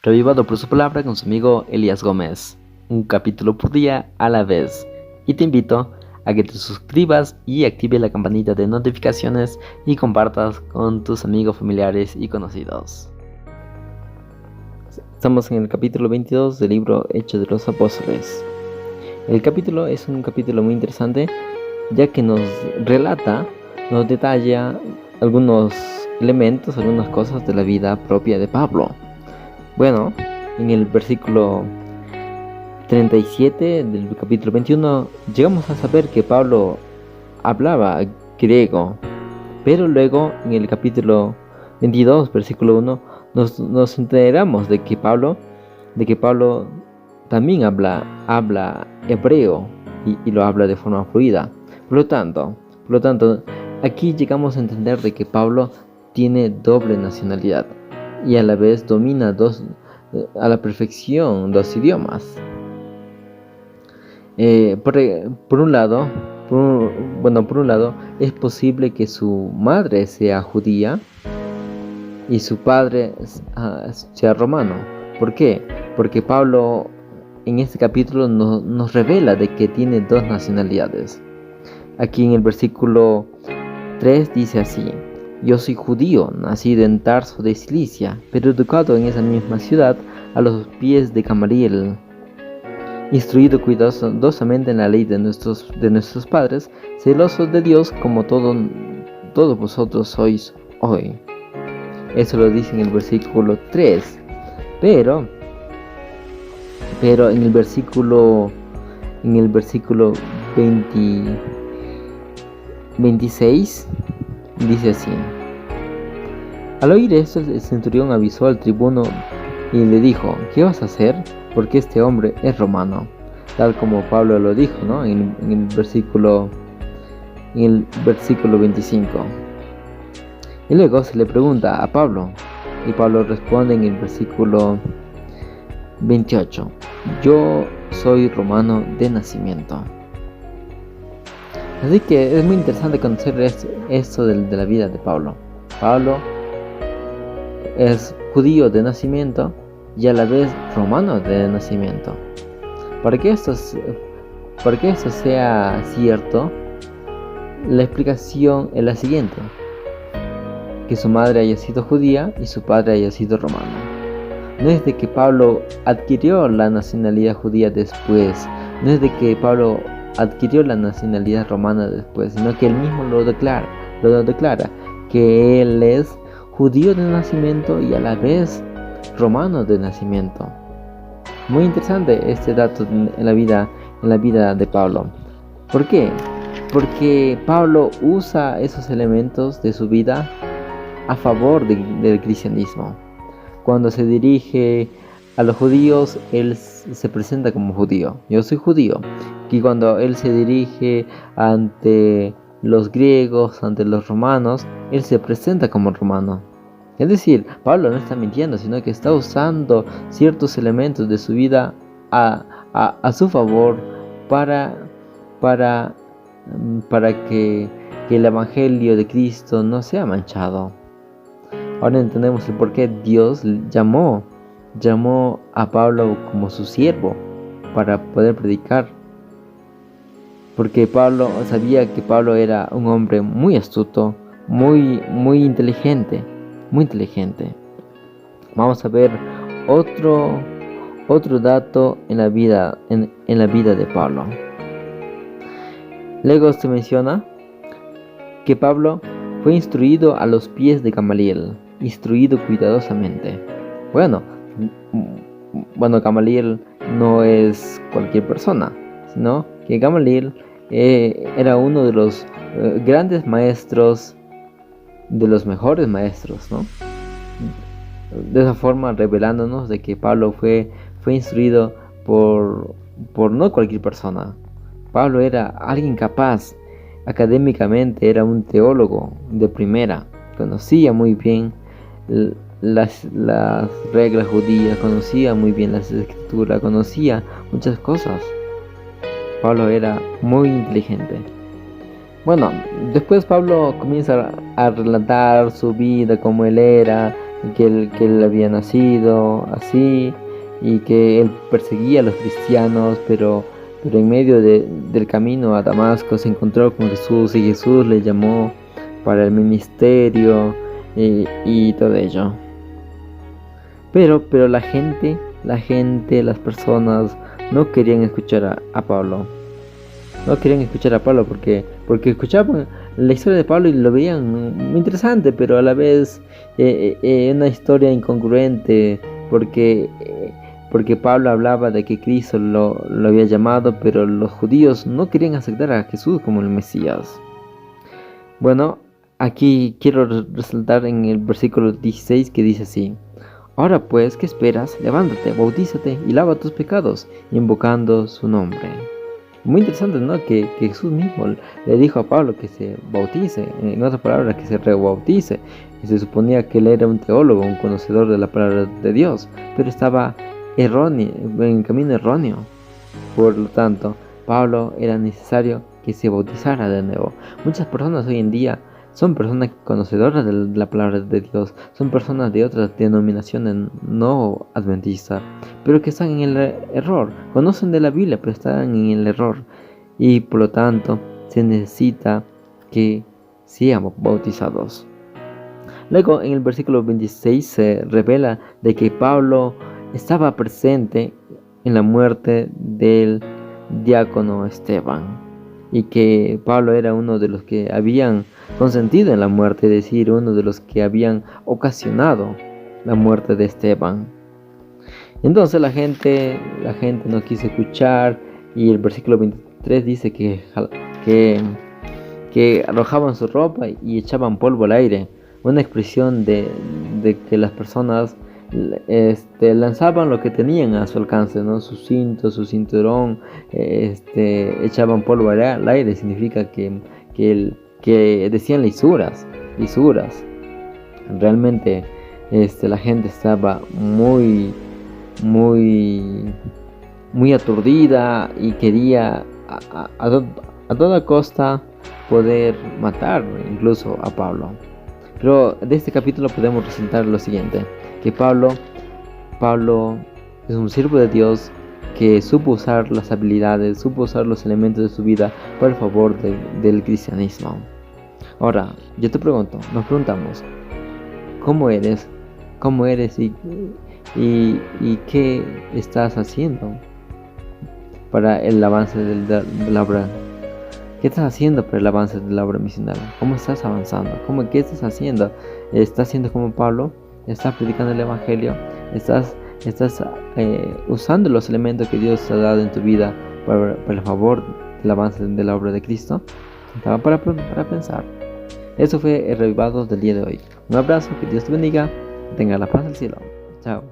Revivado por su palabra con su amigo Elías Gómez, un capítulo por día a la vez. Y te invito a que te suscribas y active la campanita de notificaciones y compartas con tus amigos, familiares y conocidos. Estamos en el capítulo 22 del libro Hechos de los Apóstoles. El capítulo es un capítulo muy interesante, ya que nos relata, nos detalla algunos elementos, algunas cosas de la vida propia de Pablo. Bueno, en el versículo 37 del capítulo 21 llegamos a saber que Pablo hablaba griego, pero luego en el capítulo 22, versículo 1, nos enteramos de que Pablo también habla hebreo y lo habla de forma fluida. Por lo tanto, aquí llegamos a entender de que Pablo tiene doble nacionalidad y a la vez domina a la perfección dos idiomas. Por un lado, es posible que su madre sea judía y su padre sea romano. ¿Por qué? Porque Pablo en este capítulo nos revela de que tiene dos nacionalidades. Aquí en el versículo 3 dice así: yo soy judío, nacido en Tarso de Cilicia, pero educado en esa misma ciudad a los pies de Gamaliel, instruido cuidadosamente en la ley de nuestros padres, celoso de Dios como todos vosotros sois hoy. Eso lo dice en el versículo 3. Pero en el versículo 26 dice así: al oír esto, el centurión avisó al tribuno y le dijo: ¿qué vas a hacer? Porque este hombre es romano, tal como Pablo lo dijo, ¿no? en el versículo 25. Y luego se le pregunta a Pablo, y Pablo responde en el versículo 28: yo soy romano de nacimiento. Así que es muy interesante conocer esto de la vida de Pablo. Pablo es judío de nacimiento y a la vez romano de nacimiento. Para que esto sea cierto, la explicación es la siguiente: que su madre haya sido judía y su padre haya sido romano. No es de que Pablo adquirió la nacionalidad judía después, no es de que Pablo adquirió la nacionalidad romana después, sino que él mismo lo declara que él es judío de nacimiento y a la vez romano de nacimiento. Muy interesante este dato en la vida de Pablo. ¿Por qué? Porque Pablo usa esos elementos de su vida a favor del cristianismo. Cuando se dirige a los judíos, él se presenta como judío. Yo soy judío. Y cuando él se dirige ante los griegos, ante los romanos, él se presenta como romano. Es decir, Pablo no está mintiendo, sino que está usando ciertos elementos de su vida a su favor para que el evangelio de Cristo no sea manchado. Ahora entendemos el por qué Dios llamó a Pablo como su siervo para poder predicar. Porque Pablo sabía que Pablo era un hombre muy astuto, muy inteligente. Vamos a ver otro dato en la vida de Pablo. Luego se menciona que Pablo fue instruido a los pies de Gamaliel, instruido cuidadosamente. Bueno, Gamaliel no es cualquier persona, sino que Gamaliel era uno de los grandes maestros, de los mejores maestros, ¿no? De esa forma revelándonos de que Pablo fue instruido por no cualquier persona. Pablo era alguien capaz académicamente, era un teólogo de primera, conocía muy bien las reglas judías, conocía muy bien las escrituras, conocía muchas cosas. Pablo era muy inteligente. Bueno, después Pablo comienza a relatar su vida, cómo él era, que él había nacido así y que él perseguía a los cristianos, pero en medio del camino a Damasco se encontró con Jesús y Jesús le llamó para el ministerio y todo ello. Pero las personas no querían escuchar a Pablo. No querían escuchar a Pablo porque escuchaban la historia de Pablo y lo veían muy interesante, pero a la vez una historia incongruente porque Pablo hablaba de que Cristo lo había llamado, pero los judíos no querían aceptar a Jesús como el Mesías. Bueno, aquí quiero resaltar en el versículo 16 que dice así: Ahora pues, ¿qué esperas? Levántate, bautízate y lava tus pecados, invocando su nombre. Muy interesante, ¿no? Que Jesús mismo le dijo a Pablo que se bautice, en otras palabras, que se rebautice. Y se suponía que él era un teólogo, un conocedor de la palabra de Dios, pero estaba erróneo, en camino erróneo. Por lo tanto, Pablo era necesario que se bautizara de nuevo. Muchas personas hoy en día son personas conocedoras de la palabra de Dios, son personas de otras denominaciones no adventistas, pero que están en el error, conocen de la Biblia, pero están en el error, y por lo tanto se necesita que seamos bautizados. Luego en el versículo 26 se revela de que Pablo estaba presente en la muerte del diácono Esteban, y que Pablo era uno de los que habían consentido en la muerte, es decir, uno de los que habían ocasionado la muerte de Esteban. Entonces la gente no quiso escuchar, y el versículo 23 dice que arrojaban su ropa y echaban polvo al aire, una expresión de que las personas lanzaban lo que tenían a su alcance, ¿no? Su cinto, su cinturón, echaban polvo al aire, significa que decían lisuras. Realmente la gente estaba muy aturdida y quería a toda costa poder matar incluso a Pablo. Pero de este capítulo podemos resaltar lo siguiente: que Pablo es un siervo de Dios que supo usar las habilidades, supo usar los elementos de su vida para el favor del cristianismo. Ahora, yo te pregunto, nos preguntamos, ¿cómo eres y qué estás haciendo para el avance de la obra? ¿Qué estás haciendo para el avance de la obra misional? ¿Cómo estás avanzando? ¿Qué estás haciendo? ¿Estás siendo como Pablo? ¿Estás predicando el evangelio? ¿Estás usando los elementos que Dios te ha dado en tu vida para el favor del avance de la obra de Cristo? Estaba para pensar. Eso fue el Revivados del día de hoy. Un abrazo, que Dios te bendiga, que tenga la paz del cielo. Chao.